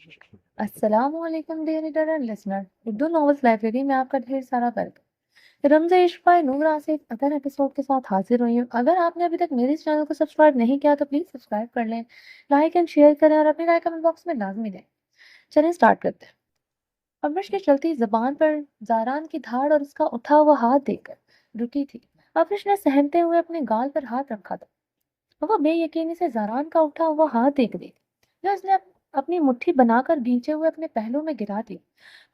अस्सलाम वालेकुम dear reader and listener. Urdu novels library में आपका ढेर सारा welcome. Ramz Ishq by Noor Asif other episode के साथ हाजिर हुई हूँ। अगर आपने अभी तक मेरे इस चैनल को सब्सक्राइब नहीं किया तो प्लीज सब्सक्राइब कर लें, लाइक एंड शेयर करें और अपनी राय कमेंट बॉक्स में लाजमी दें। चलिए स्टार्ट करते हैं। अमरीश की चलती जबान पर जारान की धाड़ और उसका उठा हुआ हाथ देखकर रुकी थी। अमरीश ने सहमते हुए अपने गाल पर हाथ रखा था। वो बेयकीनी से जारान का उठा हुआ हाथ देख रही थी, जो उसने अपनी मुट्ठी बनाकर भींचे हुए अपने पहलू में गिरा दी।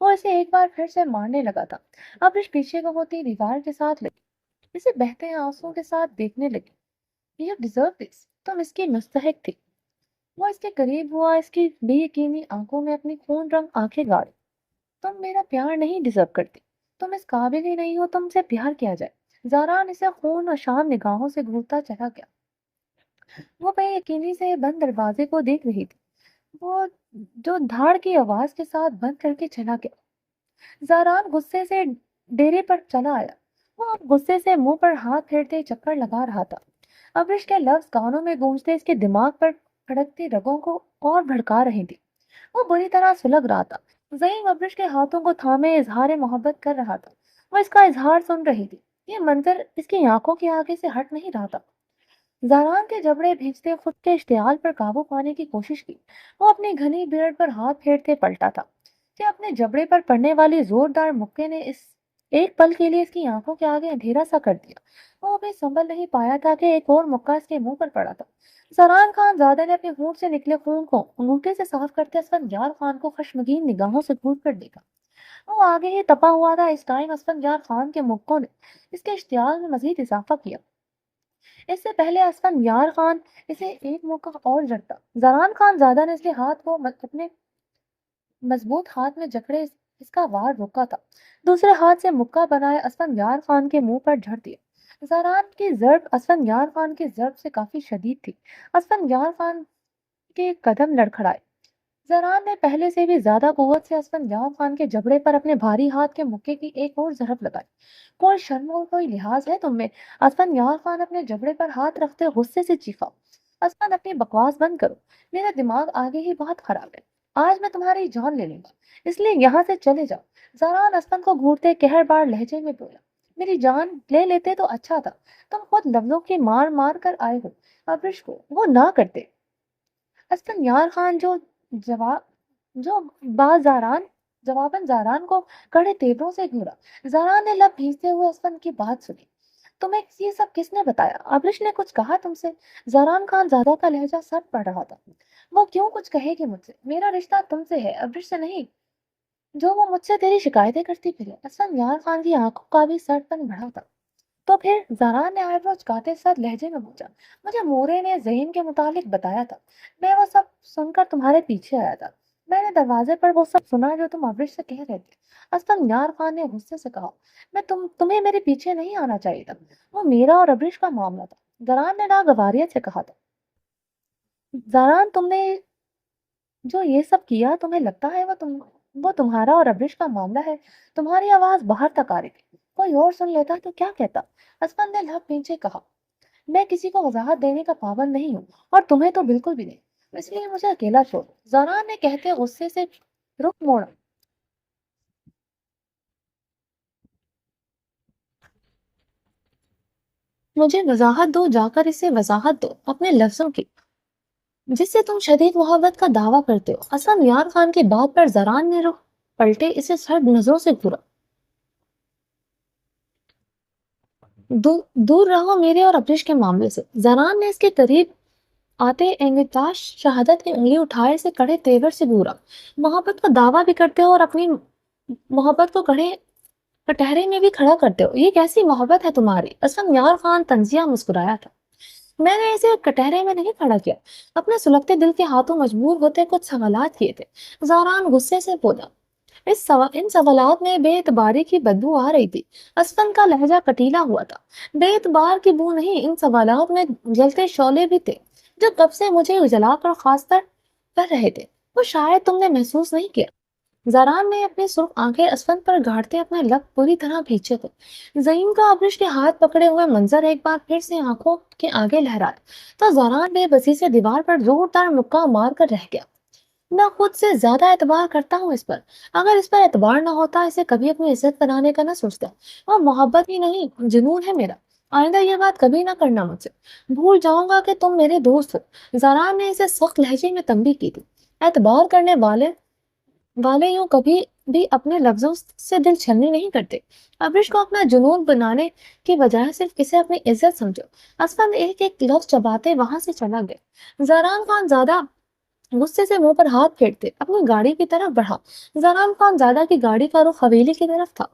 वो इसे एक बार फिर से मारने लगा था। अमरीश पीछे को होती दीवार के साथ लगी, इसे बहते आंसुओं के साथ देखने लगी। यू डिजर्व दिस, तुम इसकी मुस्तहिक थी। वो इसके करीब हुआ, इसकी बेयकीनी आंखों में अपनी खून रंग आंखें गाड़ी। तुम मेरा प्यार नहीं डिजर्व करती, तुम इस काबिल ही नहीं हो तुमसे प्यार किया जाए। जारान इसे खून और शाम निगाहों से घूरता चला गया। वो बेयकीनी से बंद दरवाजे को देख रही थी, वो जो धाड़ की आवाज के साथ बंद करके चला गया। ज़ारान गुस्से से डेरे पर चला आया। वो अब गुस्से से मुंह पर हाथ फेरते चक्कर लगा रहा था। अब्रिश के लफ्ज कानों में गूंजते इसके दिमाग पर खड़कती रगों को और भड़का रही थी। वो बुरी तरह सुलग रहा था। ज़ईम अब्रिश के हाथों को थामे इजहार मोहब्बत कर रहा था। वो इसका इजहार सुन रही थी। ये मंजर इसकी आंखों के आगे से हट नहीं रहा था। ज़ारान के जबड़े भींचते खुद के इश्तियाल पर काबू पाने की कोशिश की। वो अपनी घनी बियर्ड पर हाथ फेरते पलटा था कि अपने जबड़े पर पड़ने वाली जोरदार मुक्के ने इस एक पल के लिए इसकी आंखों के आगे अंधेरा सा कर दिया। वो अभी संभल नहीं पाया था कि एक और मुक्का इसके मुंह पर पड़ा था। सरान खान ज़ादा ने अपने होंठ से निकले खून को अंगूठे से साफ करते असफंजार खान को खश्मगीन निगाहों से घूर कर देखा। वो आगे ही तपा हुआ था। इस टाइम असफंजार खान के मुक्कों ने इसके इश्तियाल में मजीद इजाफा किया। इससे पहले असफन यार खान इसे एक मौका और जड़ता, जरान खान ज्यादा ने इसके हाथ को अपने मजबूत हाथ में जकड़े इसका वार रोका था। दूसरे हाथ से मुक्का बनाए असफन यार खान के मुंह पर झड़ दिया। जरान की जर्ब असफन यार खान की जर्ब से काफी शदीद थी। असफन यार खान के कदम लड़खड़ाए। जरान ने पहले से भी ज्यादा कुव्वत से असफंजान खान के जबड़े पर अपने भारी हाथ के मुक्के की एक और जरब लगाई। कोई शर्म और कोई लिहाज है तुम में? असफंजान खान अपने जबड़े पर हाथ रखते गुस्से से चीखा। असफन, अपनी बकवास बंद करो। मेरा दिमाग आगे ही बहुत खराब है। आज मैं तुम्हारी जान ले लूंगा, इसलिए यहाँ से चले जाओ। जरान असफन को घूरते कहरबार लहजे में बोला, मेरी जान ले लेते तो अच्छा था। तुम खुद लफ्जों की मार मार कर आए हो। अब्रिश को वो ना करते। असफन यार खान जवाब जो बाजारान जवाबन जारान को कड़े तेवरों से घूरा। जारान ने लब भींचते हुए असफन की बात सुनी। तुम्हें ये सब किसने बताया? अब्रिश ने कुछ कहा तुमसे? जारान खान ज्यादा का लहजा सट पड़ रहा था। वो क्यों कुछ कहेगी मुझसे? मेरा रिश्ता तुमसे है, अब्रिश से नहीं। जो वो मुझसे तेरी शिकायतें करती फिरे। असफन यार खान की आंखों का भी सटपन बढ़ा था। तो फिर? ज़ारान ने आईब्रो झुकाते साथ लहजे में पूछा। मुझे मोरे ने ज़हीन के मुतालिक बताया था। मैं वो सब सुनकर तुम्हारे पीछे आया था। मैंने दरवाजे पर वो सब सुना जो तुम अब्रिश से कह रहे थे। असफन यार खान ने गुस्से से कहा, मैं तुम्हें मेरे पीछे नहीं आना चाहिए था। वो मेरा और अब्रिश का मामला था। ज़ारान ने नागवारियत से कहा था। ज़ारान, तुमने जो ये सब किया, तुम्हें लगता है वो तुम्हारा और अब्रिश का मामला है? तुम्हारी आवाज बाहर तक आ रही थी। कोई और सुन लेता तो क्या कहता? असफन ने लब पीछे कहा, मैं किसी को वजाहत देने का पाबंद नहीं हूँ, और तुम्हें तो बिल्कुल भी नहीं। इसलिए मुझे अकेला छोड़। जरान ने कहते गुस्से से रुख मोड़ा। मुझे वजाहत दो, जाकर इसे वजाहत दो अपने लफ्जों की, जिससे तुम शदीद मोहब्बत का दावा करते हो। असलम यार खान की बात पर जरान ने रुख पलटे इसे सर्द नजरों से घूरा। दूर रहो मेरे और अब्रिश के मामले से। जरान ने इसके करीब आते एंगताश शहादत की उंगली उठाए से कड़े तेवर से घूरा। मोहब्बत का दावा भी करते हो और अपनी मोहब्बत को कड़े कटहरे में भी खड़ा करते हो। ये कैसी मोहब्बत है तुम्हारी? असलम यार खान तंजिया मुस्कुराया था। मैंने इसे कटहरे में नहीं खड़ा किया, अपने सुलगते दिल के हाथों मजबूर होते कुछ सवालात किए थे। जारान गुस्से से बोला। इन सवालात में बेएतबारी की बदबू आ रही थी। असफन का लहजा कटीला हुआ था। बेएतबार की बू नहीं, इन सवालात में जलते शोले भी थे, जो कब से मुझे उजला कर खासतर कर रहे थे। वो शायद तुमने महसूस नहीं किया। जरान ने अपनी सुर्ख आंखें असफन पर गाड़ते अपने लब पूरी तरह भींचे थे। जईम का अब्रिश के हाथ पकड़े हुए मंजर एक बार फिर से आंखों के आगे लहराया तो जरान बेबसी से दीवार पर जोरदार मुक्का मार कर रह गया। میں خود سے زیادہ اعتبار کرتا ہوں اس پر۔ اگر اس پر اعتبار نہ ہوتا، اسے کبھی اپنی عزت بنانے کا نہ سوچتا۔ اور محبت ہی نہیں، جنون ہے میرا۔ آئندہ یہ بات کبھی نہ کرنا مجھ سے۔ بھول جاؤں گا کہ تم میرے دوست ہو۔ زاران نے اسے سخت لہجے میں تنبیہ کی تھی۔ اعتبار کرنے والے یوں کبھی بھی اپنے لفظوں سے دل چھلنی نہیں کرتے۔ ابرش کو اپنا جنون بنانے کی بجائے صرف اسے اپنی عزت سمجھو۔ اسفند ایک ایک لفظ چباتے وہاں سے چلا گیا۔ زاران خان زادہ غصے سے منہ پر ہاتھ پھیرتے اپنی گاڑی کی طرف بڑھا۔ زاران خان زادہ کی گاڑی کا رخ حویلی کی طرف تھا۔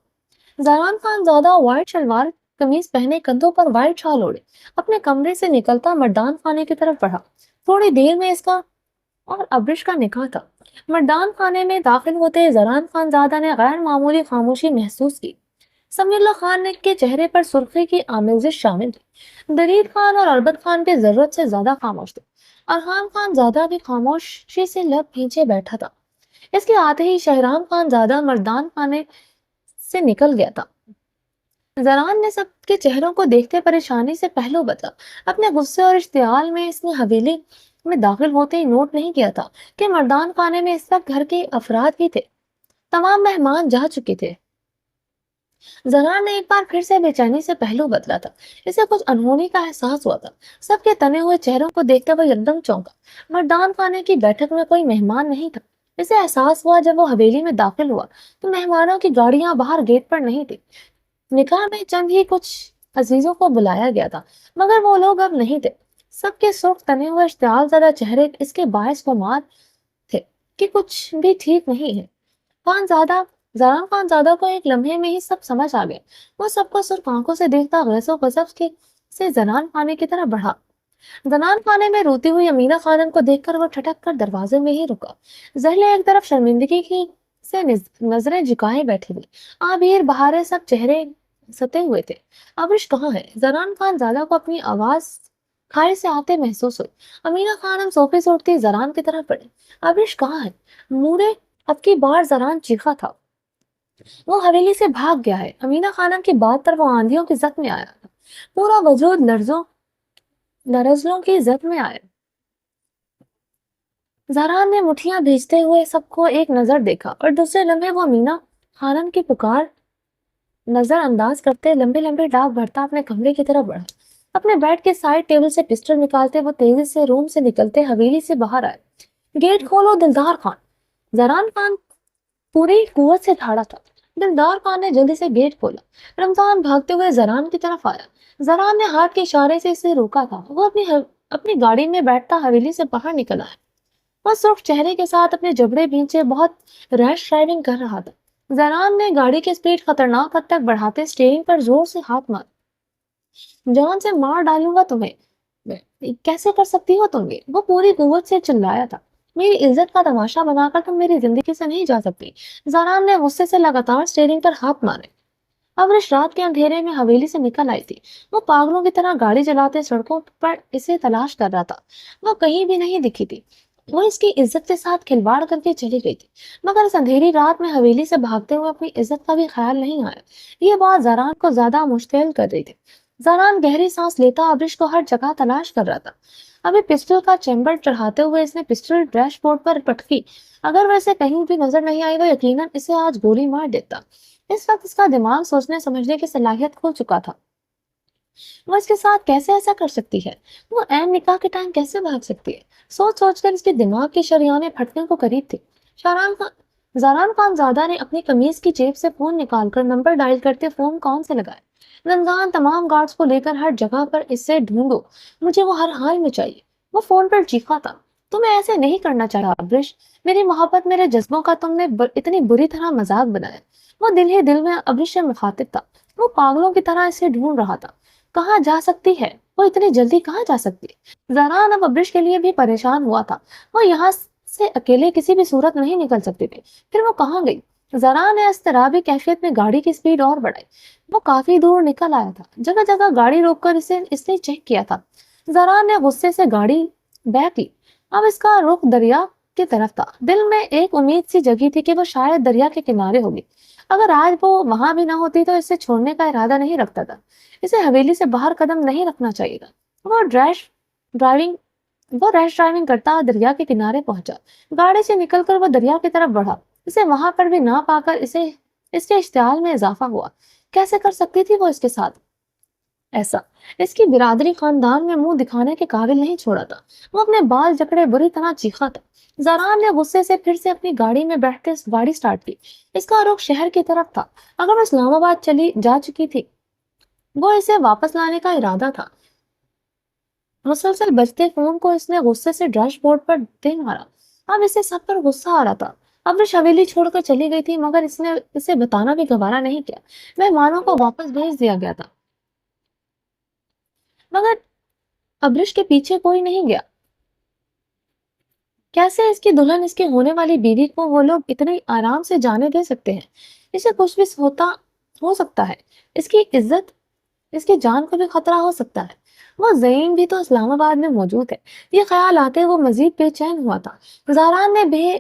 زاران خان زادہ وائٹ شلوار قمیض پہنے، کندھوں پر وائٹ شال اوڑے، اپنے کمرے سے نکلتا مردان خانے کی طرف بڑھا۔ تھوڑی دیر میں اس کا اور ابرش کا نکاح تھا۔ مردان خانے میں داخل ہوتے زاران خان زادہ نے غیر معمولی خاموشی محسوس کی۔ سمیع اللہ خان کے چہرے پر سرخی کی آمیزش شامل تھی۔ درید خان اور اربد خان بھی ضرورت سے زیادہ خاموش تھے۔ ارحان خان زادہ بھی خاموشی سے لب کھینچے بیٹھا تھا۔ اس کے آتے ہی شہرام خان زادہ مردان خانے سے نکل گیا تھا۔ زاران نے سب کے چہروں کو دیکھتے پریشانی سے پہلو بدلا۔ اپنے غصے اور اشتعال میں اس نے حویلی میں داخل ہوتے ہی نوٹ نہیں کیا تھا کہ مردان خانے میں اس وقت گھر کے افراد ہی تھے۔ تمام مہمان جا چکے تھے۔ زاران نے ایک بار پھر سے بے چینی سے پہلو بدلا تھا۔ اسے کچھ انہونی کا احساس ہوا تھا۔ سب کے تنے ہوئے چہروں کو دیکھتے وہ یکدم چونکا۔ مردان خانے کی بیٹھک میں کوئی مہمان نہیں تھا۔ اسے احساس ہوا جب وہ حویلی میں داخل ہوا تو مہمانوں کی گاڑیاں باہر گیٹ پر نہیں تھی۔ نکاح میں چند ہی کچھ عزیزوں کو بلایا گیا تھا، مگر وہ لوگ اب نہیں تھے۔ سب کے سرخ تنے ہوئے اشتعال زدہ چہرے اس کے باعث گمان تھے کہ کچھ بھی ٹھیک نہیں ہے۔ زاران خان زادہ کو ایک لمحے میں ہی سب سمجھ آ گیا۔ وہ سب کو سرخ آنکھوں سے دیکھتا غیظ و غضب سے زنان خانے کی طرف بڑھا۔ زنان خانے میں روتی ہوئی امینا خانم کو دیکھ کر وہ ٹھٹک کر دروازے میں ہی رکا۔ زہلے ایک طرف شرمندگی سے نظریں جھکائے بیٹھے ہوئے۔ آبیر بہارے سب چہرے ستے ہوئے تھے۔ ابرش کہاں ہے؟ زنان خان زادہ کو اپنی آواز کھائی سے آتے محسوس ہوئی۔ امینا خانم صوفے سے اٹھتی زران کی طرف بڑھی۔ ابرش کہاں ہے؟ نورے اب کی بار زران چیخا تھا۔ وہ حویلی سے بھاگ گیا ہے۔ امینا خانم کی بات پر وہ آندھیوں کی زد میں آیا تھا۔ پورا وجود لرزلوں کی زد میں آیا۔ زاران نے مٹھیاں بھیجتے ہوئے سب کو ایک نظر دیکھا اور دوسرے لمحے وہ امینا خانم کی پکار نظر انداز کرتے لمبے لمبے ڈاک بھرتا اپنے کمرے کی طرف بڑھا۔ اپنے بیڈ کے سائڈ ٹیبل سے پسٹل نکالتے وہ تیزی سے روم سے نکلتے حویلی سے باہر آئے۔ گیٹ کھولو دلدار خان! زاران خان پوری قوت سے دھاڑا تھا۔ دلدار خان نے جلدی سے گیٹ کھولا۔ رمضان بھاگتے ہوئے زاران کی طرف آیا۔ زاران نے ہاتھ کے اشارے سے اسے روکا تھا۔ وہ اپنی گاڑی میں بیٹھتا حویلی سے باہر نکل آیا۔ وہ سرخ چہرے کے ساتھ اپنے جبڑے بھینچے بہت ریش ڈرائیونگ کر رہا تھا۔ زاران نے گاڑی کی سپیڈ خطرناک حد تک بڑھاتے اسٹیئرنگ پر زور سے ہاتھ مارا۔ جان سے مار ڈالوں گا تمہیں، کیسے کر سکتی ہو تم یہ؟ وہ پوری قوت سے چلایا تھا۔ میری عزت کا تماشا بنا کر تم میری زندگی سے نہیں جا سکتی۔ زاران نے غصے سے لگاتار اسٹیئرنگ پر ہاتھ مارے۔ ابرش رات کے اندھیرے میں حویلی سے نکل آئی تھی۔ وہ پاگلوں کی طرح گاڑی چلاتے سڑکوں پر اسے تلاش کر رہا تھا۔ وہ کہیں بھی نہیں دکھی تھی۔ وہ اس کی عزت کے ساتھ کھلواڑ کر کے چلی گئی تھی، مگر اس اندھیری رات میں حویلی سے بھاگتے ہوئے اپنی عزت کا بھی خیال نہیں آیا۔ یہ بات زاران کو زیادہ مشتعل کر رہی تھی۔ زاران گہری سانس لیتا ابرش کو ہر جگہ تلاش کر رہا تھا۔ ابھی پسٹل کا چیمبر چڑھاتے ہوئے اس نے پسٹل ڈیش بورڈ پر پٹکی۔ اگر وہ اسے کہیں بھی نظر نہیں آئی تو یقیناً اسے آج گولی مار دیتا۔ اس وقت اس کا دماغ سوچنے سمجھنے کی صلاحیت کھو چکا تھا۔ وہ اس کے ساتھ کیسے ایسا کر سکتی ہے؟ وہ عین نکاح کے ٹائم کیسے بھاگ سکتی ہے؟ سوچ سوچ کر اس کے دماغ کی شریانیں پھٹنے کو قریب تھی۔ زاران خان زادہ نے اپنی قمیض کی جیب سے فون نکال کر نمبر ڈائل کرتے فون کون سے لگایا۔ رمضان تمام گارڈز کو لے کر ہر جگہ پر اسے ڈھونڈو، مجھے وہ ہر حال میں چاہیے۔ وہ فون پر چیخا تھا۔ تمہیں ایسے نہیں کرنا چاہا ابرش، میری محبت میرے جذبوں کا تم نے اتنی بری طرح مذاق بنایا۔ وہ دل ہی دل میں ابرش سے مخاطب تھا۔ وہ پاگلوں کی طرح اسے ڈھونڈ رہا تھا۔ کہاں جا سکتی ہے وہ؟ اتنی جلدی کہاں جا سکتی ہے؟ زاران اب ابرش کے لیے بھی پریشان ہوا تھا۔ وہ یہاں سے اکیلے کسی بھی صورت نہیں نکل سکتے تھے۔ پھر وہ کہاں گئی؟ زاران نے اضطرابی کیفیت میں گاڑی کی سپیڈ اور بڑھائی۔ وہ کافی دور نکل آیا تھا۔ جگہ جگہ گاڑی روک کر اس نے چیک کیا تھا۔ زاران نے غصے سے گاڑی بیک لی۔ اب اس کا رخ دریا کی طرف تھا۔ دل میں ایک امید سی جگی تھی کہ وہ شاید دریا کے کنارے ہوگی۔ اگر آج وہ وہاں بھی نہ ہوتی تو اسے چھوڑنے کا ارادہ نہیں رکھتا تھا۔ اسے حویلی سے باہر قدم نہیں رکھنا چاہیے تھا۔ وہ ریش ڈرائیونگ وہ ریش ڈرائیونگ کرتا دریا کے کنارے پہنچا، گاڑی سے نکل کر وہ دریا کی طرف بڑھا۔ اسے وہاں پر بھی نہ پا کر اس کے اشتعال میں اضافہ ہوا۔ کیسے کر سکتی تھی وہ اس کے ساتھ ایسا؟ اس کی برادری خاندان میں منہ دکھانے کے قابل نہیں چھوڑا تھا۔ وہ اپنے بال جکڑے بری طرح چیخا تھا۔ زاران نے غصے سے پھر سے اپنی گاڑی میں بیٹھ کے گاڑی سٹارٹ کی۔ اس کا رخ شہر کی طرف تھا۔ اگر وہ اسلام آباد چلی جا چکی تھی، وہ اسے واپس لانے کا ارادہ تھا۔ مسلسل بجتے فون کو اس نے غصے سے ڈیش بورڈ پر دے مارا۔ اب اسے سب پر غصہ آ رہا تھا۔ ابرش حویلی چھوڑ کر چلی گئی تھی، مگر اس نے اسے بتانا بھی گوارا نہیں کیا۔ مہمانوں کو واپس بھیج دیا گیا تھا، مگر ابرش کے پیچھے کوئی نہیں گیا۔ کیسے اس کی دلہن، اس کی ہونے والی بیوی کو وہ لوگ اتنے آرام سے جانے دے سکتے ہیں؟ اسے کچھ بھی ہو سکتا ہے۔ اس کی عزت، اس کی جان کو بھی خطرہ ہو سکتا ہے۔ وہ زعیم بھی تو اسلام آباد میں موجود ہے۔ یہ خیال آتے وہ مزید بے چین ہوا تھا۔ زاران نے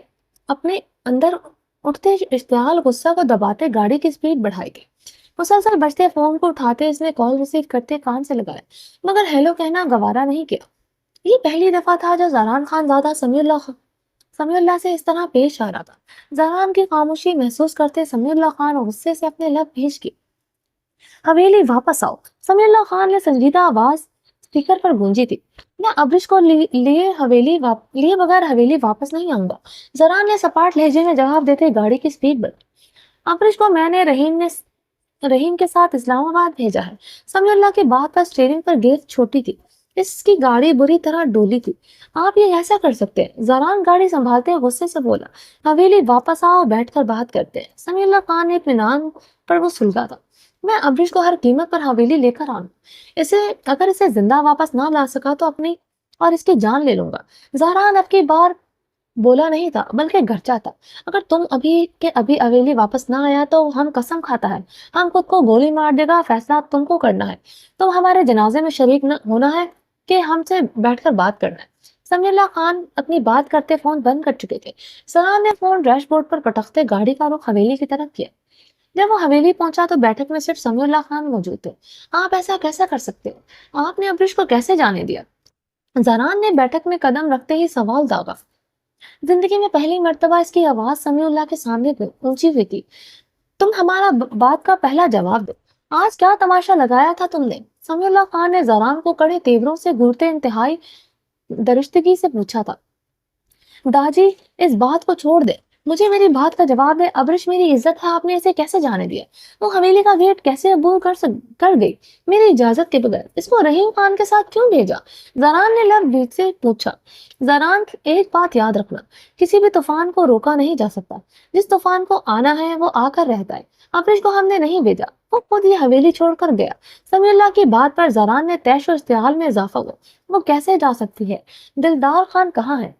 اپنے اندر اٹھتے اشتعال غصہ کو دباتے گاڑی کی سپیڈ بڑھائی گئی۔ مسلسل بجتے فون کو اٹھاتے اس نے کال ریسیو کرتے کان سے لگایا، مگر ہیلو کہنا گوارا نہیں کیا۔ یہ پہلی دفعہ تھا جو زاران خان زادہ سمیع اللہ سے اس طرح پیش آ رہا تھا۔ زاران کی خاموشی محسوس کرتے سمیع اللہ خان غصے سے اپنے لب بھیج کے، حویلی واپس آؤ۔ سمیع اللہ خان نے سنجیدہ آواز اسپیکر پر گونجی تھی۔ میں ابرش کو لیے بغیر حویلی واپس نہیں آؤں گا، زاران نے سپاٹ لہجے میں جواب دیتے گاڑی کی سپیڈ بڑھ۔ ابرش کو میں نے رحیم کے ساتھ اسلام آباد بھیجا ہے۔ سمیع اللہ کی بات پر اسٹیئرنگ پر گیئر چھوٹی تھی، اس کی گاڑی بری طرح ڈولی تھی۔ آپ یہ ایسا کر سکتے ہیں؟ زاران گاڑی سنبھالتے غصے سے بولا۔ حویلی واپس آؤ، بیٹھ کر بات کرتے ہیں۔ سمیع اللہ خان نے اطمینان پر وہ سلگا تھا۔ میں ابرش کو ہر قیمت پر حویلی لے کر آؤں، اگر اسے زندہ واپس نہ لا سکا تو اپنی اور اس کی جان لے لوں گا۔ زاران اب کی بار بولا نہیں تھا بلکہ گرجا تھا۔ اگر تم ابھی حویلی واپس نہ آیا تو ہم قسم کھاتا ہے ہم خود کو گولی مار دے گا۔ فیصلہ تم کو کرنا ہے، تم ہمارے جنازے میں شریک ہونا ہے کہ ہم سے بیٹھ کر بات کرنا ہے۔ سمیع اللہ خان اپنی بات کرتے فون بند کر چکے تھے۔ زاران نے فون ڈیش بورڈ پر پٹکتے گاڑی کا رخ حویلی کی طرف کیا۔ جب وہ حویلی پہنچا تو بیٹھک میں صرف سمیع اللہ خان موجود تھے۔ آپ ایسا کیسا کر سکتے ہو؟ آپ نے ابرش کو کیسے جانے دیا؟ زاران نے بیٹھک میں قدم رکھتے ہی سوال داغا۔ زندگی میں پہلی مرتبہ اس کی آواز سمیع اللہ کے سامنے اونچی ہوئی تھی۔ تم ہمارا بات کا پہلا جواب دو، آج کیا تماشا لگایا تھا تم نے؟ سمیع اللہ خان نے زاران کو کڑے تیوروں سے گھورتے انتہائی درشتگی سے پوچھا تھا۔ داجی اس بات کو چھوڑ دے، مجھے میری بات کا جواب دے۔ ابرش میری عزت ہے، آپ نے اسے کیسے جانے دیا؟ وہ حویلی کا گیٹ کیسے عبور کر گئی میری اجازت کے بغیر؟ اس کو رحیم خان کے ساتھ کیوں بھیجا؟ زاران نے لب بیچ سے پوچھا۔ زاران، ایک بات یاد رکھنا، کسی بھی طوفان کو روکا نہیں جا سکتا، جس طوفان کو آنا ہے وہ آ کر رہتا ہے۔ ابرش کو ہم نے نہیں بھیجا، وہ خود یہ حویلی چھوڑ کر گیا۔ سمیع اللہ کی بات پر زاران نے تیش و اشتعال میں اضافہ ہوا۔ وہ کیسے جا سکتی ہے؟ دلدار خان کہاں ہے؟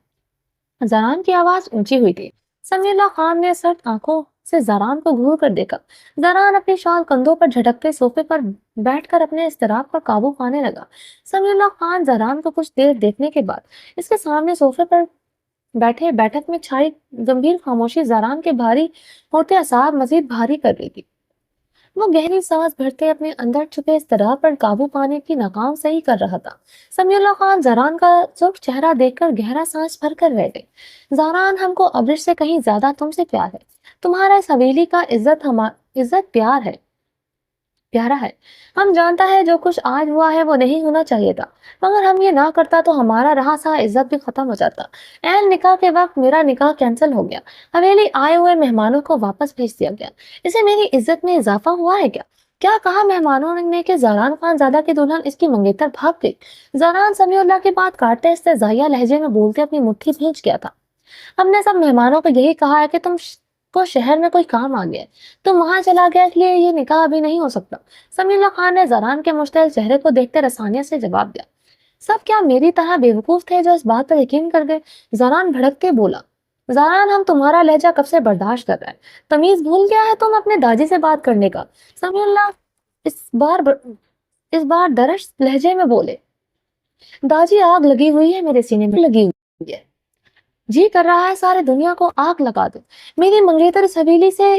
زاران کی آواز اونچی ہوئی تھی۔ سمیع اللہ خان نے سرد آنکھوں سے زاران کو گھور کر دیکھا۔ زاران اپنی شال کندھوں پر جھٹکتے صوفے پر بیٹھ کر اپنے اضطراب پر قابو پانے لگا۔ سمیع اللہ خان زاران کو کچھ دیر دیکھنے کے بعد اس کے سامنے صوفے پر بیٹھے، بیٹھک میں چھائی گمبھیر خاموشی زاران کے بھاری ہوتے اعصاب مزید بھاری کر رہی تھی۔ وہ گہری سانس بھرتے اپنے اندر چھپے اضطراب پر قابو پانے کی ناکام صحیح کر رہا تھا۔ سمیع اللہ خان زاران کا سرخ چہرہ دیکھ کر گہرا سانس بھر کر بیٹھے۔ زاران، ہم کو ابرش سے کہیں زیادہ تم سے پیار ہے۔ تمہارا اس حویلی کا عزت پیارا ہے۔ ہم جانتا ہے جو کچھ آج ہوا ہے وہ نہیں ہونا چاہیے تھا، مگر ہم یہ نہ کرتا تو ہمارا رہا سا عزت بھی ختم ہو جاتا۔ عین نکاح کے وقت میرا نکاح کینسل ہو گیا، حویلی آئے ہوئے مہمانوں کو واپس بھیج دیا گیا، اسے میری عزت میں اضافہ ہوا ہے کیا؟ کیا کہا مہمانوں نے کہ زاران خان زادہ کی دلہن اس کی منگیتر بھاگ گئی؟ زاران سمیع اللہ کی بات کاٹتے استہزائیہ لہجے میں بولتے اپنی مٹھی بھیج گیا تھا۔ ہم نے سب مہمانوں کو یہی کہا ہے کہ تم کو شہر میں کوئی کام آ گیا ہے، تم وہاں چلا گیا، اس لیے یہ نکاح ابھی نہیں ہو سکتا۔ سمیع اللہ خان نے زاران کے مشتعل چہرے کو دیکھتے رسانیہ سے جواب دیا۔ سب کیا میری طرح بیوقوف تھے جو اس بات پر یقین کر گئے؟ زاران بھڑک کے بولا۔ زاران، ہم تمہارا لہجہ کب سے برداشت کر رہے ہیں، تمیز بھول گیا ہے تم اپنے داجی سے بات کرنے کا؟ سمیع اللہ اس بار درش لہجے میں بولے۔ داجی، آگ لگی ہوئی ہے میرے سینے میں، لگی ہوئی ہے، جی کر رہا ہے سارے دنیا کو آگ لگا دو۔ میری منگیتر اس حویلی سے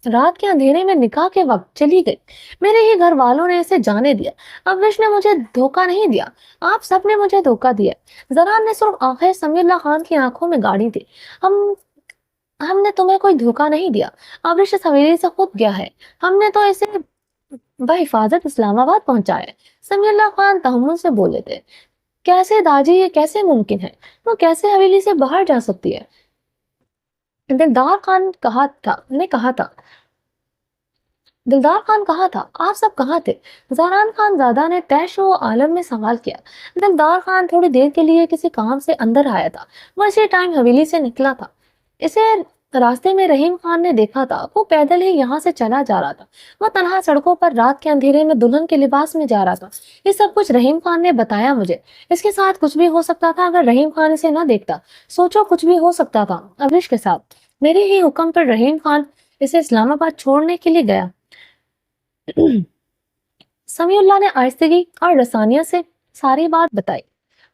रात के अंधेरे में निकाह के वक्त चली गई। मेरे ही घर वालों ने इसे जाने दिया। अविश ने मुझे धोखा नहीं दिया, आप सबने मुझे धोखा दिया। जरान ने सिर्फ आंखें समीउल्लाह खान की आंखों में गाड़ी थी। हम हमने तुम्हें कोई धोखा नहीं दिया। अविश इस हवेली से खुद गया है, हमने तो इसे बहिफाजत इस्लामाबाद पहुंचाया है। समीउल्लाह खान तहम्मुल से बोले थे, कैसे दाजी, ये कैसे मुमकिन है? वो कैसे हवेली से बाहर जा सकती है? दिलदार खान कहा था दिलदार खान कहा था, आप सब कहाँ थे? जहरान खान ज़ादा ने तैश व आलम में सवाल किया। दिलदार खान थोड़ी देर के लिए किसी काम से अंदर आया था, वो इसी टाइम हवेली से निकला था। इसे रास्ते में रहीम खान ने देखा था, वो पैदल ही यहाँ से चला जा रहा था। वो तन्हा सड़कों पर रात के अंधेरे में दुल्हन के लिबास में जा रहा था। ये सब कुछ रहीम खान ने बताया मुझे। इसके साथ कुछ भी हो सकता था अगर रहीम खान इसे न देखता। सोचो, कुछ भी हो सकता था अविश के साथ। मेरे ही हुक्म पर रहीम खान इसे इस्लामाबाद छोड़ने के लिए गया। समीउल्लाह ने आहिस्तगी और रसानियत से सारी बात बताई।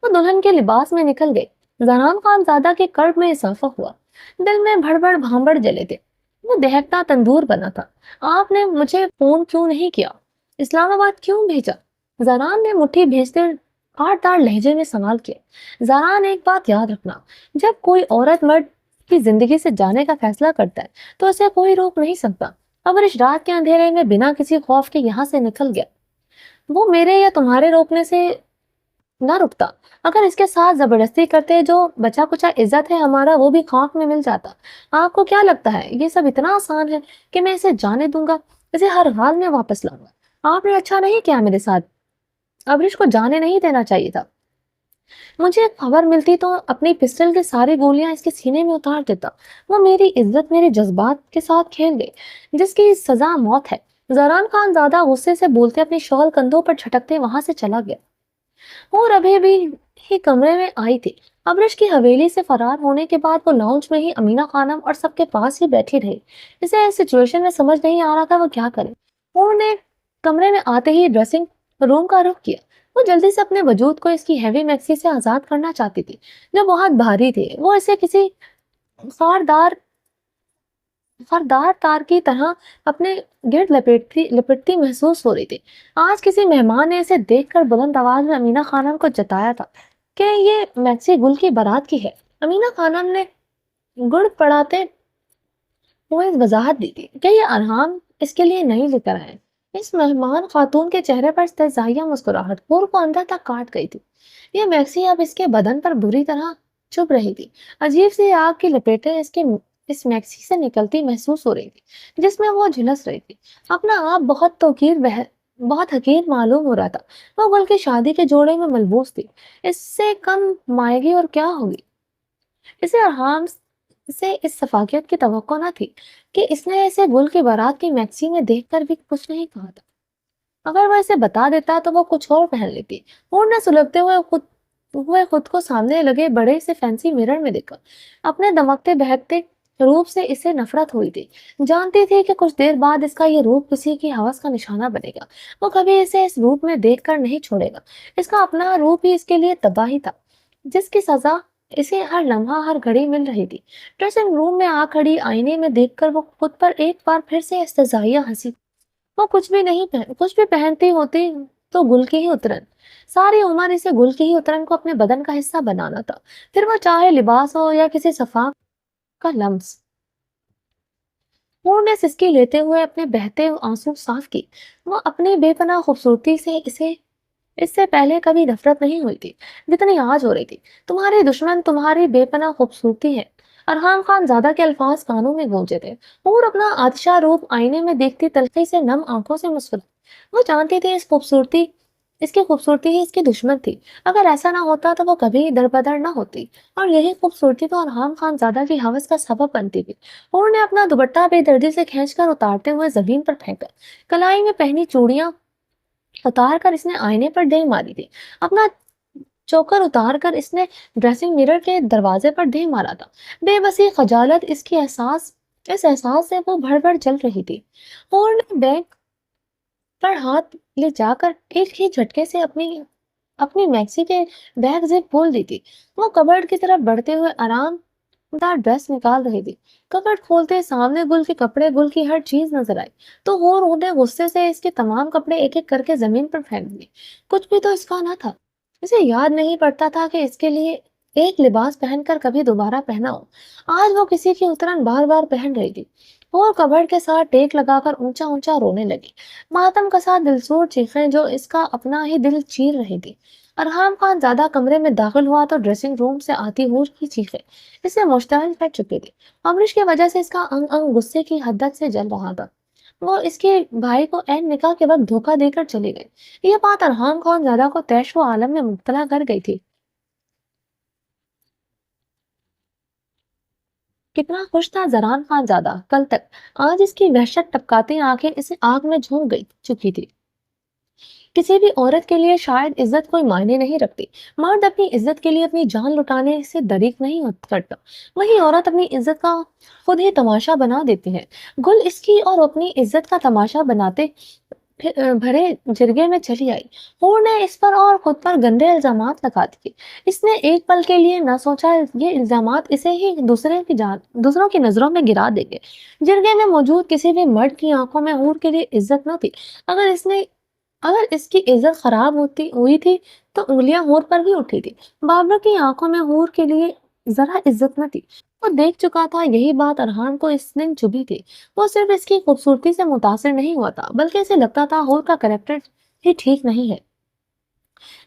वो दुल्हन के लिबास में निकल गई। जहरान खान ज़ादा के कर्ब में इजाफा हुआ। दिल में भड़बड़ भांबड़ जले थे। वो दहकता तंदूर बना था। आपने मुझे फोन क्यों नहीं किया? इस्लामाबाद क्यों भेजा? जहरान ने मुट्ठी भेजते काटदार लहजे में सवाल किया। जहरान, एक बात याद रखना, जब कोई औरत मर्द की जिंदगी से जाने का फैसला करता है तो उसे कोई रोक नहीं सकता। अवरिश रात के अंधेरे में बिना किसी खौफ के यहाँ से निकल गया। वो मेरे या तुम्हारे रोकने से ना रुकता। अगर इसके साथ जबरदस्ती करते, जो बचा कुचा इज्जत है हमारा, वो भी खाक में मिल जाता। आपको क्या लगता है ये सब इतना आसान है कि मैं इसे जाने दूंगा? इसे हर हाल में वापस लाऊंगा। आपने अच्छा नहीं किया मेरे साथ। अवरिश को जाने नहीं देना चाहिए था। मुझे एक खबर मिलती तो अपनी पिस्टल की सारी गोलियां इसके सीने में उतार देता। वो मेरी इज्जत, मेरे जज्बात के साथ खेल गई, जिसकी सजा मौत है। जहरान खान ज्यादा गुस्से से बोलते अपनी शॉल कंधों पर झटकते वहां से चला गया। और अभी भी ही कमरे में आई थी। अब्रिश की हवेली से फरार होने के बाद वो लाउंज में ही अमीना खानम और सबके पास ही बैठी रही। इसे इस सिचुएशन में समझ नहीं आ रहा था वो क्या करे। उन्होंने कमरे में आते ही ड्रेसिंग रूम का रुख किया। वो जल्दी से अपने वजूद को इसकी हैवी मैक्सी से आजाद करना चाहती थी, जो बहुत भारी थे। वो इसे किसी खारदार फरदार तार की तरह अपने गिर्द लिपटती महसूस हो रही थी। आज किसी मेहमान ने इसे देखकर बुलंद आवाज में अमीना खानम को जताया था कि ये मैक्सी गुल की बारात की है। अमीना खानम ने गुड़ पड़ाते हुए वजाहत दी थी कि ये अरहाम इसके लिए नहीं लेकर आए। इस मेहमान खातून के चेहरे पर इस्तहजाइया मुस्कुराहट पूर को अंदर तक काट गई थी। ये मैक्सी अब इसके बदन पर बुरी तरह चुभ रही थी। अजीब सी आग की लपेटें इसके इस मैक्सी से निकलती महसूस हो रही थी, जिसमें वो झुलस रही थी। अपना आप बहुत हकीर मालूम हो रहा था। वो गुल की शादी के जोड़े में मलबूस थी। इससे कम माएगी और क्या होगी? इसे अरहाम से इस सफाकियत की तवक्को न थी कि इसने इसे गुल की बारात की मैक्सी में देखकर भी कुछ नहीं कहा था। अगर वह इसे बता देता तो वो कुछ और पहन लेती। हूर ने सुलगते हुए खुद को सामने लगे बड़े से फैंसी मिरर में देखा। अपने दमकते बहकते रूप से इसे नफरत हुई थी। जानती थी कि कुछ देर बाद इसका ये रूप किसी की हवस का निशाना बनेगा। वो कभी इसे इस रूप में देखकर नहीं छोड़ेगा। इसका अपना रूप ही इसके लिए तबाही था, जिसकी सजा इसे हर लम्हा हर घड़ी मिल रही थी। ड्रेसिंग रूम में आ खड़ी आईने में देखकर वो खुद पर एक बार फिर से इस्तज़ाइया हंसी। वो कुछ भी पहनती होती तो गुल की ही उतरन। सारी उम्र इसे गुल की ही उतरन को अपने बदन का हिस्सा बनाना था, फिर वो चाहे लिबास हो या किसी सफा का लम्स। ने सिसकी लेते हुए अपने बहते आंसू साफ की। वो अपनी बेपनाह खूबसूरती से इसे इससे पहले कभी नफरत नहीं हुई थी जितनी आज हो रही थी। तुम्हारे दुश्मन तुम्हारी बेपनाह खूबसूरती है। अरहाम खान ज्यादा के अल्फाज कानों में गूंजे थे और अपना आतिशा रूप आईने में देखती तलखी से नम आंखों से मुस्कुरा। वो जानती थी इसकी खूबसूरती ही इसकी दुश्मन थी। अगर ऐसा ना होता तो वो कभी दरबदर ना होती, और यही खूबसूरती तो अरहाम खान ज्यादा की हवस का सबब बनती थी। और ने अपना दुपट्टा बेदर्दी से खींचकर उतारते हुए जमीन पर फेंका। कलाई में पहनी चूड़ियां उतार कर इसने आईने पर दे मारी थी। अपना चोकर उतार कर इसने ड्रेसिंग मिरर के दरवाजे पर दे मारा था। बेबसी, खजालत, इस एहसास से वो भर जल रही थी। और ने बैग पर हाथ ले जाकर एक ही झटके से अपनी अपनी मैक्सी के बैग जिप खोल दी थी। वो कबर्ड की तरफ बढ़ते हुए دار ड्रेस निकाल रही थी। कपबोर्ड खोलते सामने गुल के कपड़े, गुल की हर चीज नजर आई। तो उन्हें गुस्से से इसके तमाम कपड़े एक एक करके जमीन पर फेंक दिए। कुछ भी तो इसका ना था। इसे याद नहीं पड़ता था कि इसके लिए एक लिबास पहनकर कभी दोबारा पहना हो। आज वो किसी की उतरन बार बार पहन रही थी। और कबर्ड के साथ टेक लगाकर ऊंचा ऊंचा रोने लगी। मातम का साथ दिलसोर चीखें जो इसका अपना ही दिल चीर रही थी। अरहाम खान ज्यादा कमरे में दाखिल हुआ तो ड्रेसिंग रूम से आती हूर की चीखें इसे मुश्तइल कर चुकी थी। अमरीश की वजह से इसका अंग अंग गुस्से की हद्दत से जल रहा था। वो इसके भाई को ऐन निकाह के वक्त धोखा देकर चली गई। ये बात अरहाम खान ज्यादा को तैश व आलम में मुब्तला कर गई थी। कितना खुश था जरान खान ज्यादा कल तक। आज इसकी वहशत टपकाती आंखें इसे आग में झोंक गई चुकी थी। किसी भी औरत के लिए शायद इज्जत कोई मायने नहीं रखती। मर्द अपनी इज्जत के लिए अपनी जान लुटाने से दरीक नहीं करता। वही औरत अपनी इज्जत का खुद ही तमाशा बना देती है। गुल इसकी और अपनी इज्जत का तमाशा बनाते भरे जिरगे में चली आई। हूर ने इस पर और खुद पर गंदे इल्जामात लगा दिए। इसने एक पल के लिए न सोचा ये इल्जामात इसे ही दूसरों की नजरों में गिरा देंगे। जिरगे में मौजूद किसी भी मर्द की आंखों में हूर के लिए इज्जत न थी। अगर इसने अगर इसकी इज्जत खराब होती हुई थी तो उंगलियां हूर पर भी उठी थी। बाबर की आंखों में हूर के लिए जरा इज्जत न थी। वो देख चुका था यही बात अरहान को इस दिन चुभी थी। वो सिर्फ इसकी खूबसूरती से मुतासिर नहीं हुआ था बल्कि इसे लगता था हूर का कैरेक्टर ही ठीक नहीं है।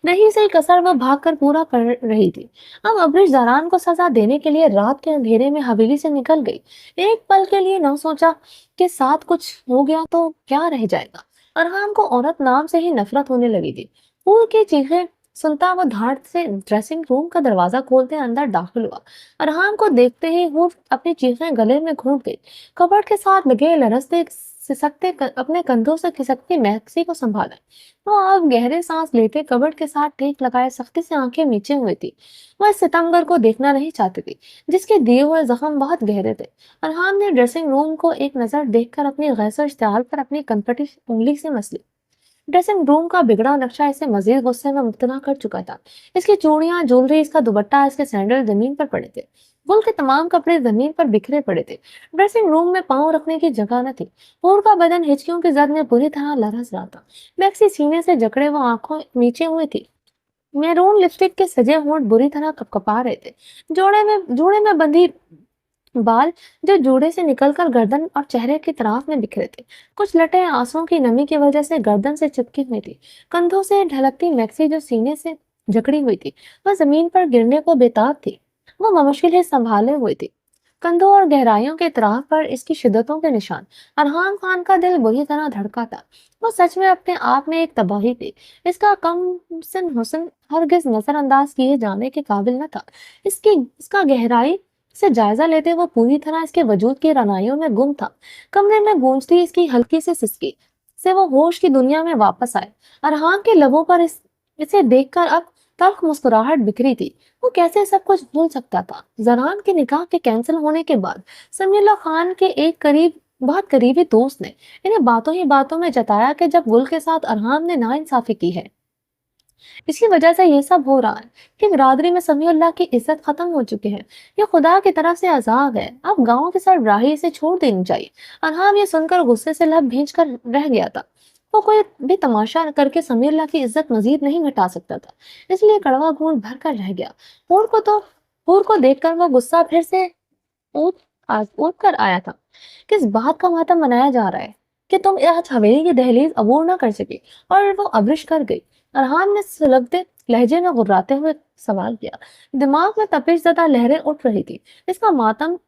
नहीं से कसर वो भाग कर पूरा कर रही थी। अब अब्रिश जरान को सजा देने के लिए रात के अंधेरे में हवेली से निकल गई। एक पल के लिए न सोचा कि साथ कुछ हो गया तो क्या रह जाएगा। अरहाम को औरत नाम से ही नफरत होने लगी थी। फूल की चीखें सुनता वो धाड़ से ड्रेसिंग रूम का दरवाजा खोलते अंदर दाखिल हुआ। अरहाम को देखते ही वो अपनी चीखें गले में घूंट गई। कबर्ड के साथ लगे लरसते अपने कंधों से खिसकती मैक्सी को संभाला। वो अब गहरे सांस लेते कबर्ड के साथ टेक लगाए सख्ती से आंखें मीचे हुए थी। वह इस सितमगर को देखना नहीं चाहती थी जिसके दिए हुए जख्म बहुत गहरे थे। अरहाम ने ड्रेसिंग रूम को एक नजर देखकर अपनी गैसो इश्तिहाल पर अपनी कनपटी उंगली से मस ली। ड्रेसिंग रूम का बिगड़ा नक्शा इसे मजीद गुस्से में मुब्तला कर चुका था। इसकी चूड़ियां, ज्वेलरी, इसका दुपट्टा, इसके सैंडल जमीन पर पड़े थे। गुल के तमाम कपड़े जमीन पर बिखरे पड़े थे। ड्रेसिंग रूम में पांव रखने की जगह न थी। हूर का बदन हिचकियों की जद में बुरी तरह लरस रहा था। मैक्सी सीने से जकड़े वो आंखों नीचे हुए थी। मैरून लिपस्टिक के सजे होंठ बुरी तरह कपकपा रहे थे। जोड़े में बंधी बाल जो जूड़े से निकलकर गर्दन और चेहरे की तरफ में बिखरे थे। कुछ लटें आंसुओं की नमी की वजह से गर्दन से चिपकी हुई थी। कंधों से ढलकती मैक्सी जो सीने से जकड़ी हुई थी वह जमीन पर गिरने को बेताब थी। वो बमुश्किल ही संभाले हुई थी। कंधों और गहराइयों के इतराफ पर इसकी शिद्दतों के निशान। अरहाम खान का दिल बुरी तरह धड़का था। वो सच में अपने आप में एक तबाही थी। इसका कम सिन हुस्न हरगिज नजरअंदाज किए जाने के काबिल न था। इसका गहराई से जायजा लेते वो पूरी तरह इसके वजूद की रनाइयों में गुम था। कमरे में गूंजती इसकी हल्की सी सिसकी से वो होश की दुनिया में वापस आए। अरहाम के लबों पर इसे देखकर अब तल्ख मुस्कुराहट बिखरी थी। वो कैसे सब कुछ भूल सकता था। जरान के निकाह के कैंसिल होने के बाद समीउल्लाह खान के एक बहुत करीबी दोस्त ने इन्हें बातों ही बातों में जताया कि जब गुल के साथ अरहाम ने नाइंसाफी की है इसकी वजह से ये सब हो रहा है कि बिरादरी में समीउल्लाह की इज्जत खत्म हो चुकी है। ये खुदा की तरफ से अजाब है। अब गांव की सरबराही इसे छोड़ देनी चाहिए। अरहाम ये सुनकर गुस्से से लब भींच कर रह गया था। वो कोई भी तमाशा करके समीउल्लाह की इज्जत मजीद नहीं घटा सकता था। इसलिए कड़वा घूंट भर कर रह गया। हूर को देखकर वो गुस्सा फिर से ऊट ऊट कर आया था। किस बात का मातम मनाया जा रहा है कि तुम आज हवेली की दहलीज अबूर ना कर सके। और वो अब्रिश कर गई। अरहाम ने सुलगते लहजे में गुर्राते हुए सवाल किया। दिमाग में तपिश ज़दा लहरें उठ रही थी। इसका मातम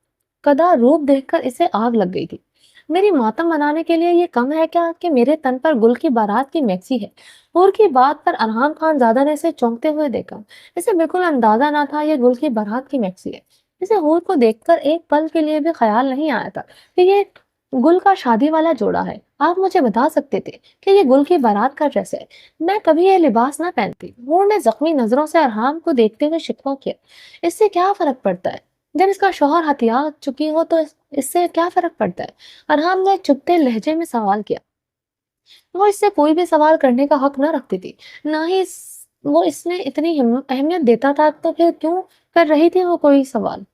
कदा रूप देखकर इसे आग लग गई थी। मेरी मातम मनाने के लिए ये कम है क्या कि मेरे तन पर गुल की बारात की मैक्सी है। हूर की बात पर अरहाम खान ज़ादा ने इसे चौंकते हुए देखा। इसे बिल्कुल अंदाजा ना था ये गुल की बारात की मैक्सी है। इसे हूर को देखकर एक पल के लिए भी ख्याल नहीं आया था कि ये गुल का शादी वाला जोड़ा है। आप मुझे बता सकते थे कि ये गुल की बारात का ड्रेस है। मैं कभी ये लिबास ना पहनती। हूर ने जख्मी नजरों से अरहाम को देखते हुए शिकवा किया। इससे क्या फर्क पड़ता है। जब इसका शौहर हथिया चुकी हो तो इससे क्या फर्क पड़ता है। अरहाम ने चुपते लहजे में सवाल किया। वो इससे कोई भी सवाल करने का हक न रखती थी। ना ही वो इसमें इतनी अहमियत देता था तो फिर क्यों कर रही थी वो कोई सवाल।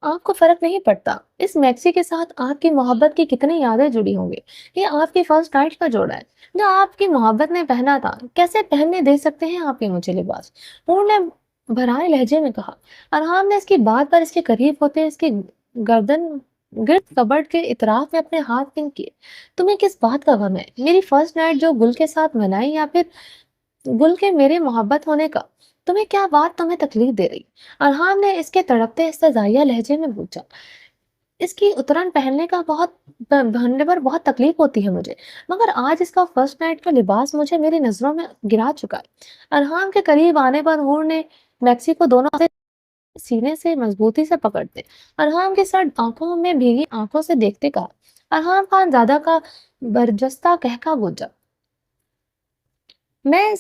آپ کو فرق نہیں پڑتا اس میکسی کے ساتھ آپ کی محبت کی کتنی یادیں جڑی ہوں گی۔ یہ آپ کی فرسٹ نائٹ کا جوڑا ہے جو آپ کی محبت نے پہنا تھا، کیسے پہننے دے سکتے ہیں آپ یہ مجھے لباس؟ نور نے بھرائے لہجے میں کہا۔ ارحام نے اس کی بات پر اس کے قریب ہوتے اس کی گردن گرد کبرٹ کے اطراف میں اپنے ہاتھ پن کیے۔ تمہیں کس بات کا غم ہے؟ میری فرسٹ نائٹ جو گل کے ساتھ منائی یا پھر گل کے میرے محبت ہونے کا؟ تمہیں کیا بات تمہیں تکلیف دے رہی؟ ارحام نے اس کے تڑپتے استزائیہ لہجے میں پوچھا۔ اس کی اترن پہننے پر بہت تکلیف ہوتی ہے مجھے، مگر آج اس کا فرسٹ نائٹ کا لباس مجھے میری نظروں میں گرا چکا ہے۔ ارحام کے قریب آنے پر ہور نے میکسی کو دونوں ہاتھ سے سینے سے مضبوطی سے پکڑتے ارحام کے سر آنکھوں میں بھیگی آنکھوں سے دیکھتے کہا۔ ارحام خان زادہ کا برجستہ کہکا گونجا۔ میں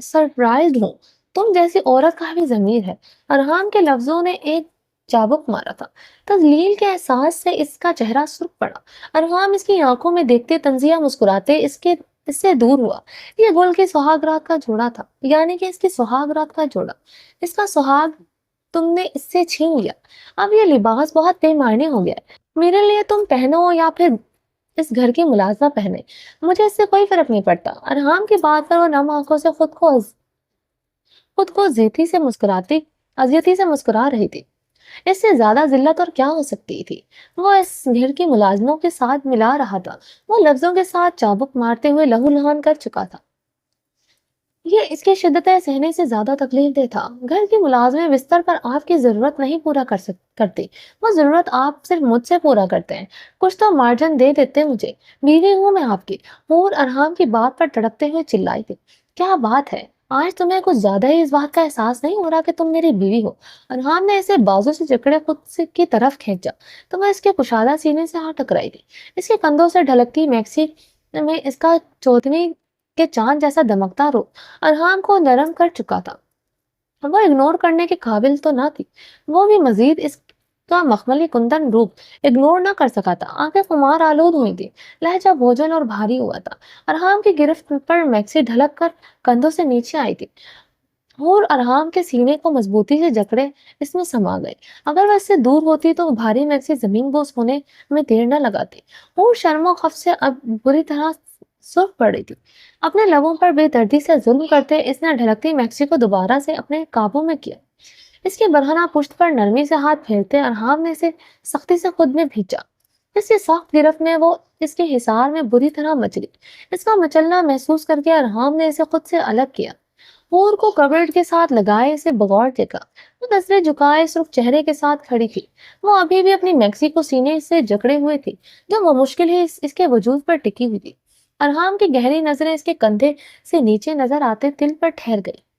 سرپرائزڈ ہوں، تم جیسی عورت کا بھی ضمیر ہے۔ ارحام کے لفظوں نے ایک چابک مارا تھا۔ تذلیل کے احساس سے اس کا چہرہ سرخ پڑا۔ ارحام اس کی آنکھوں میں دیکھتے تنزیہ مسکراتے اس سے دور ہوا۔ یہ گل کی سہاگ رات کا جوڑا تھا، یعنی کہ اس کی سہاگ رات کا جوڑا، اس کا سہاگ تم نے اس سے چھین لیا۔ اب یہ لباس بہت بے معنی ہو گیا ہے میرے لیے، تم پہنو یا پھر اس گھر کی ملازمہ پہنے، مجھے اس سے کوئی فرق نہیں پڑتا۔ ارحام کی بات پر وہ نم آنکھوں سے خود کو اذیتی سے مسکرا رہی تھی۔ اس سے زیادہ ذلت اور کیا ہو سکتی تھی؟ وہ اس گھر کی ملازموں کے ساتھ ملا رہا تھا، وہ لفظوں کے ساتھ چابک مارتے ہوئے لہو لہان کر چکا تھا۔ یہ اس کی شدت سہنے سے زیادہ تکلیف دہ تھا۔ گھر کی ملازمیں بستر پر آپ کی ضرورت نہیں پورا کرتی، وہ ضرورت آپ صرف مجھ سے پورا کرتے ہیں۔ کچھ تو مارجن دے دیتے مجھے، بیوی ہوں میں آپ کی۔ اور ارحام کی بات پر تڑپتے ہوئے چلائی تھی۔ کیا بات ہے، آج تمہیں کچھ زیادہ ہی اس بات کا احساس نہیں ہو رہا کہ تم میری بیوی ہو؟ ارحام نے اسے بازو سے جکڑے کی طرف کھینچا تو وہ اس کے کشادہ سینے سے ہاتھ ٹکرائی تھی۔ اس کے کندھوں سے ڈھلکتی میکسی میں اس کا چودھویں کے چاند جیسا دمکتا رو ارحام کو نرم کر چکا تھا۔ وہ اگنور کرنے کے قابل تو نہ تھی، وہ بھی مزید اس کا مخملی کندن روپ اگنور نہ کر سکا تھا۔ آنکھیں خمار آلود ہوئی تھی، لہجہ بوجھل اور بھاری ہوا تھا۔ ارحام کی گرفت پر میکسی ڈھلک کر کندھوں سے نیچے آئی تھی اور ارحام کے سینے کو مضبوطی سے جکڑے اس میں سما گئے۔ اگر وہ اس سے دور ہوتی تو بھاری میکسی زمین بوس ہونے میں دیر نہ لگاتی۔ اور شرم و خوف سے اب بری طرح سرخ پڑ رہی تھی۔ اپنے لبوں پر بے دردی سے ظلم کرتے اس نے ڈھلکتی میکسی کو دوبارہ سے اپنے قابو میں کیا۔ اس کی برہنہ پشت پر نرمی سے ہاتھ پھیرتے ارحام نے اسے سختی سے خود میں بھینچا۔ اس کی سخت گرفت میں وہ اس کے حصار میں بری طرح مچلی۔ اس کا مچلنا محسوس کر کے ارحام نے اسے خود سے الگ کیا۔ ہور کو کبرٹ کے ساتھ لگائے اسے بغور دیکھا۔ وہ نظریں جھکائے سرخ چہرے کے ساتھ کھڑی تھی۔ وہ ابھی بھی اپنی میکسی کو سینے سے جکڑے ہوئے تھی جو وہ مشکل ہی اس کے وجود پر ٹکی ہوئی تھی۔ ارحام کی گہری نظریں اس کے کندھے سے نیچے نظر آتے دل پر ٹھہر گئی۔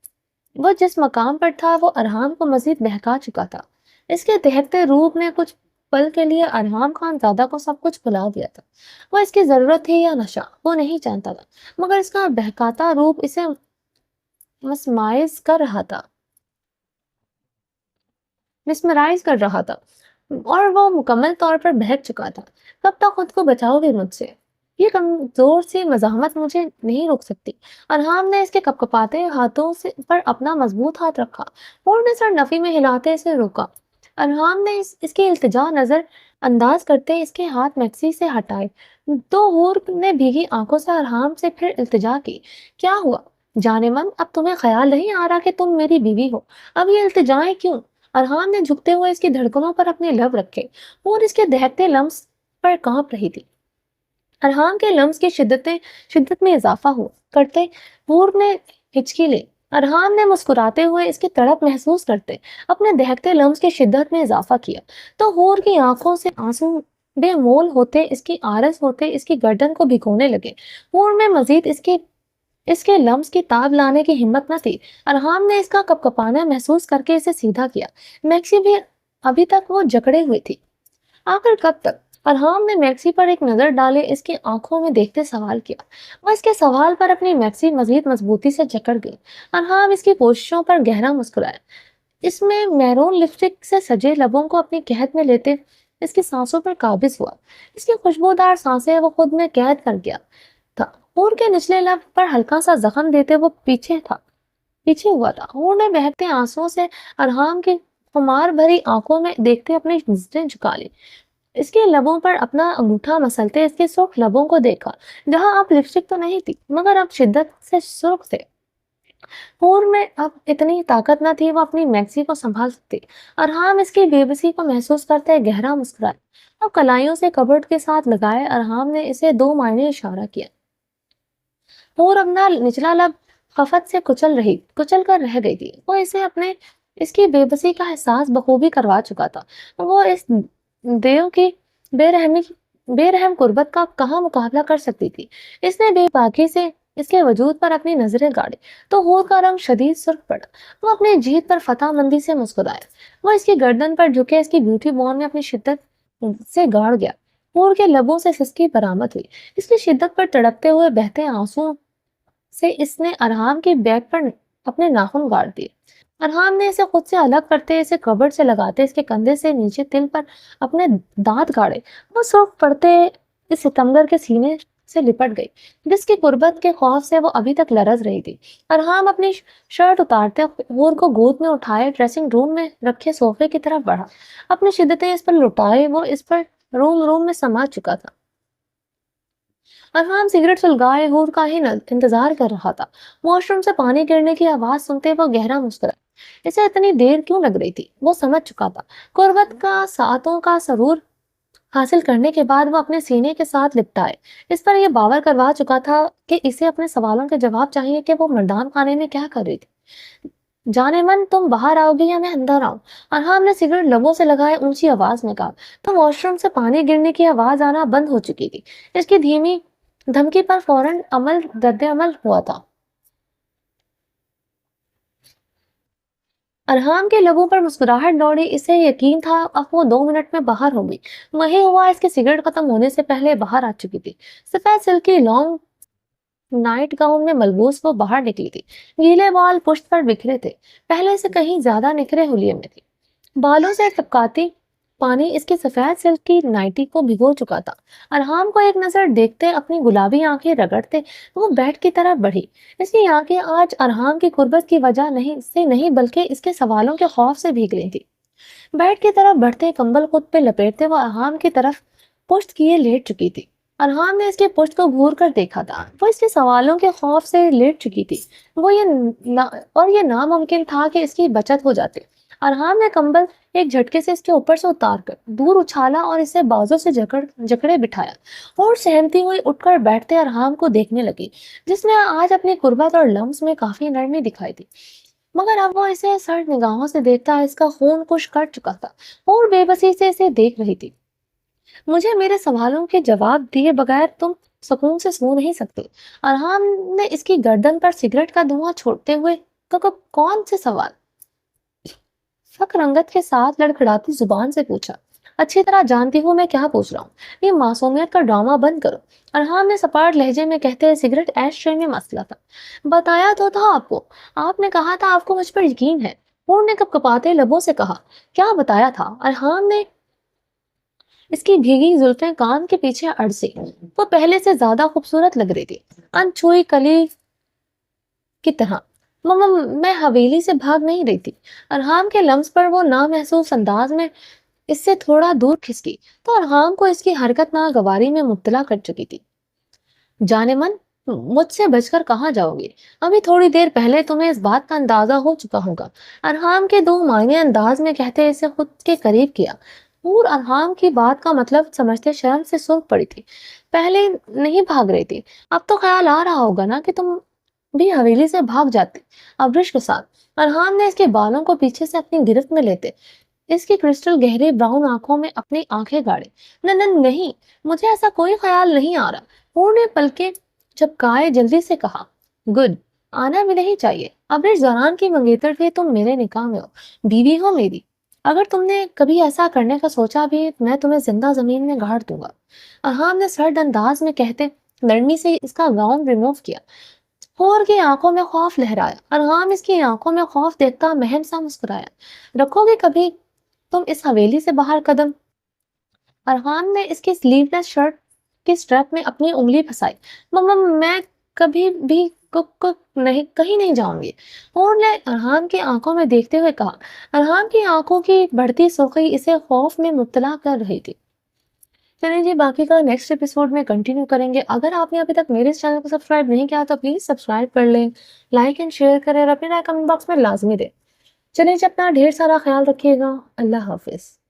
وہ جس مقام پر تھا وہ ارحام کو مزید بہکا چکا تھا۔ اس کے دہکتے روپ نے کچھ پل کے لیے ارحام خان زادہ کو سب کچھ بھلا دیا تھا۔ وہ اس کی ضرورت تھی یا نشہ، وہ نہیں جانتا تھا، مگر اس کا بہکاتا روپ اسے مسمرائز کر رہا تھا اور وہ مکمل طور پر بہک چکا تھا۔ کب تک خود کو بچاؤ گے مجھ سے؟ یہ کمزور سی مزاحمت مجھے نہیں روک سکتی۔ ارحام نے اس کے کپکپاتے ہاتھوں پر اپنا مضبوط ہاتھ رکھا اور نے سر نفی میں ہلاتے اسے روکا۔ ارحام نے اس کی التجا نظر انداز کرتے اس کے ہاتھ میکسی سے ہٹائے تو ہور نے بھیگی آنکھوں سے ارحام سے پھر التجا کی۔ کیا ہوا جانے من؟ اب تمہیں خیال نہیں آ رہا کہ تم میری بیوی ہو؟ اب یہ التجائیں کیوں؟ ارحام نے جھکتے ہوئے اس کی دھڑکنوں پر اپنے لب رکھے اور اس کے دہکتے لمس پر کانپ رہی تھی۔ ارحام کے لمس کی شدت میں اضافہ کرتے ہور نے ہچکی لے۔ ارحام نے مسکراتے ہوئے اس کی تڑپ محسوس کرتے اپنے دہکتے لمس کی شدت میں اضافہ کیا تو ہور کی آنکھوں سے آنسو بے مول ہوتے اس کی آرس ہوتے اس کی گردن کو بھگونے لگے۔ ہور میں مزید اس کے لمس کی تاب لانے کی ہمت نہ تھی۔ ارحام نے اس کا کپکپانا محسوس کر کے اسے سیدھا کیا۔ میکسی بھی ابھی تک وہ جکڑے ہوئے تھی۔ آخر کب تک؟ ارحام نے میکسی پر ایک نظر ڈالے اس کی آنکھوں میں دیکھتے سوال کیا۔ وہ اس کے سوال پر اپنی میکسی مزید مضبوطی سے جکڑ گئی۔ ارحام اس کی کوششوں پر گہرا مسکرایا۔ اس میں میرون لپسٹک سے سجے لبوں کو اپنی قید میں لیتے اس کی سانسوں پر قابض ہوا۔ اس کی خوشبودار سانسیں وہ خود میں قید کر گیا تھا۔ ہور کے نچلے لب پر ہلکا سا زخم دیتے وہ پیچھے ہوا تھا۔ ہور نے بہتے آنسوؤں سے ارحام کے खुमार भरी आंखों में देखते अपनी नजरें झुका ली। इसके लबों पर अपना अंगूठा मसलते इसके सुर्ख लबों को देखा, जहां अब लिपस्टिक तो नहीं थी मगर अब शिद्दत से सुर्ख थे। हूर में अब इतनी ताकत न थी वो अपनी मैक्सी को संभाल सकती। अरहाम इसकी बेबसी को महसूस करते गहरा मुस्कुराए और कलाइयों से कबर्ड के साथ लगाए। अरहाम ने इसे दो मायने इशारा किया। हूर अपना निचला लब खफत से कुचल कर रह गई थी। वो इसे अपने इसकी बेबसी का एहसास बखूबी करवा चुका था। वो इस देव की बेरहमी बेरहम कुर्बत का कहाँ मुकाबला कर सकती थी। इसने बेबाकी से इसके वजूद पर अपनी नजरें गाड़ी तो हूर का रंग शदीद सुर्ख पड़ा। वो अपनी जीत पर फतहमंदी से मुस्कुराया। वो इसकी गर्दन पर झुके इसकी ब्यूटी बॉन्ड में अपनी शिद्दत से गाड़ गया। हूर के लबों से सिसकी बरामद हुई। इसकी शिद्दत पर तड़पते हुए बहते आंसुओं से इसने अरहाम की बैक पर अपने नाखून गाड़ दिए। अरहाम ने इसे खुद से अलग करते इसे कबर्ड से लगाते इसके कंधे से नीचे तिल पर अपने दांत गाड़े। वो सुर्ख पड़ते इस सितमगर के सीने से लिपट गई, जिसकी कुर्बत के खौफ से वो अभी तक लरज रही थी। अरहाम अपनी शर्ट उतारते हूर को गोद में उठाए ड्रेसिंग रूम में रखे सोफे की तरफ बढ़ा। अपनी शिद्दतें इस पर लुटाए वो इस पर रूम में समा चुका था। अरहाम सिगरेट सुलगाए हूर का ही इंतजार कर रहा था। वॉशरूम से पानी गिरने की आवाज सुनते वो गहरा मुस्कुराया। इसे इतनी देर क्यों लग रही थी वो समझ चुका था। कुर्बत का सातों का सरूर हासिल करने के बाद वो अपने सीने के साथ लिपटाए। इस पर यह बावर करवा चुका था कि इसे अपने सवालों के जवाब चाहिए कि वो मर्दान खाने में क्या कर रही थी। जाने मन तुम बाहर आओगी या मैं अंदर आऊं? अरहाम ने सिगरेट लबों से लगाए ऊंची आवाज में कहा। तो वॉशरूम से पानी गिरने की आवाज आना बंद हो चुकी थी। इसकी धीमी धमकी पर फौरन रद्द अमल हुआ था। अरहाम के लबों पर मुस्कुराहट दौड़ी। इसे यकीन था अब वो 2 मिनट में बाहर होगी। वही हुआ। इसके सिगरेट खत्म होने से पहले बाहर आ चुकी थी। सफेद सिल्क की लॉन्ग नाइट गाउन में मलबूस वो बाहर निकली थी। गीले बाल पुश्त पर बिखरे थे, पहले से कहीं ज्यादा निखरे हुलिये में थी। बालों से टपकाती पानी इसकी सफेद सिल्क की नाइटी को भिगो चुका था। अरहाम को एक नजर देखते अपनी गुलाबी आंखें रगड़ते वो बेड की तरफ बढ़ी। इसकी आंखें आज अरहाम की कुर्बत की वजह नहीं बल्कि इसके सवालों के खौफ से भीग रही थी। बेड की तरफ बढ़ते कंबल खुद पे लपेटते वो अरहाम की तरफ पुश्त किए लेट चुकी थी। अरहाम ने इसके पुश्त को घूर कर देखा था। वो इसके सवालों के खौफ से लेट चुकी थी। वो ये नामुमकिन था कि इसकी बचत हो जाती। अरहाम ने कंबल एक झटके से इसके ऊपर से उतार कर दूर उछाला और इसे बाजू से जकड़े बिठाया और सहमती हुई उठकर बैठते अरहाम को देखने लगी, जिसने आज अपनी कुर्बत और लम्स में काफी नरमी दिखाई थी। मगर अब वो इसे सर्द निगाहों से देखता इसका खून कुछ कर चुका था और बेबसी से इसे देख रही थी। मुझे मेरे सवालों के जवाब दिए बगैर तुम सुकून से सो नहीं सकते। अरहाम ने इसकी गर्दन पर सिगरेट का धुआं छोड़ते हुए कौन से सवाल? फक रंगत के साथ लड़खड़ाती जुबान से पूछा। अच्छी तरह जानती हूँ मैं क्या पूछ रहा हूँ। ये मासूमियत का ड्रामा बंद करो। अरहाम ने सपाट लहजे में कहते हुए सिगरेट ऐश ट्रे में मसला था। बताया तो था आपको। आपने कहा था आपको मुझ पर यकीन है। हूर ने कपकपाते लबों से कहा। क्या बताया था? अरहाम ने इसकी भीगी जुल्फें कान के पीछे अड़सी। वो पहले से ज्यादा खूबसूरत लग रही थी, अनछुई कली की तरह। मम्मा, मैं हवेली से भाग नहीं रही थी। अरहाम के लम्स पर वो नामहसूस अंदाज में इससे थोड़ा दूर खिसकी तो अरहाम को इसकी हरकत नागवारी में मुब्तला कर चुकी थी। जाने मन, मुझसे बचकर कहाँ जाओगे? अभी थोड़ी देर पहले तुम्हें इस बात का अंदाजा हो चुका होगा। अरहाम के दो मायने अंदाज में कहते इसे खुद के करीब किया। और अरहाम की बात का मतलब समझते शर्म से सूख पड़ी थी। पहले नहीं भाग रही थी, अब तो ख्याल आ रहा होगा ना कि तुम भी हवेली से भाग जाते अब्रिश के साथ। अरहाम ने इसके बालों को पीछे से अपनी गिरफ्त में लेते इसकी क्रिस्टल गहरी ब्राउन आंखों में अपनी आंखें गाड़े। नहीं, मुझे ऐसा कोई ख्याल नहीं आ रहा। हूर ने पलके झपकाए जल्दी से कहा। गुड, आना भी नहीं चाहिए। अब्रिश जरान की मंगेतर थे, तुम मेरे निकाह में हो, बीवी हो मेरी। अगर तुमने कभी ऐसा करने का सोचा भी मैं तुम्हें जिंदा जमीन में गाड़ दूंगा। अरहाम ने सर्द अंदाज में कहते नरमी से इसका गाउन रिमूव किया। हूर की आंखों में खौफ लहराया। अरहाम इसकी आंखों में खौफ देखता महम सा मुस्कुराया। रखोगे कभी तुम इस हवेली से बाहर कदम? अरहाम ने इसकी स्लीवलेस शर्ट की स्ट्रैप में अपनी उंगली फंसाई। मम्मा, मैं कभी भी نہیں کہیں نہیں جاؤں گی۔ اور نے ارحان کی آنکھوں میں دیکھتے ہوئے کہا۔ ارحان کی آنکھوں کی بڑھتی سرخی اسے خوف میں مبتلا کر رہی تھی۔ چلیے جی باقی کا نیکسٹ ایپیسوڈ میں کنٹینیو کریں گے۔ اگر آپ نے ابھی تک میرے اس چینل کو سبسکرائب نہیں کیا تو پلیز سبسکرائب کر لیں، لائک اینڈ شیئر کریں اور اپنی رائے کمنٹ باکس میں لازمی دیں۔ چلیے جی اپنا ڈھیر سارا خیال رکھیے گا۔ اللہ حافظ۔